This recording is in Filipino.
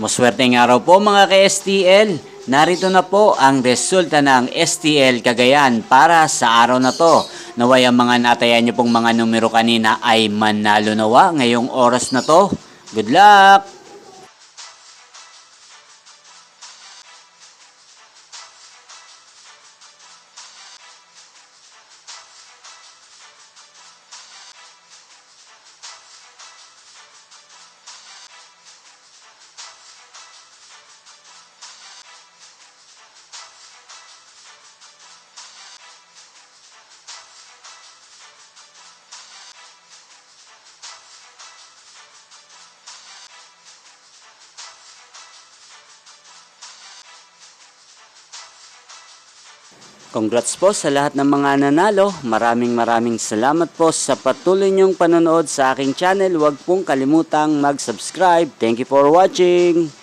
Maswerteng araw po mga ka-STL. Narito na po ang resulta ng STL Cagayan para sa araw na to. Naway ang mga natayan nyo pong mga numero kanina ay manalo nawa ngayong oras na to. Good luck! Congrats po sa lahat ng mga nanalo. Maraming salamat po sa patuloy niyong panonood sa aking channel. Huwag pong kalimutang mag-subscribe. Thank you for watching.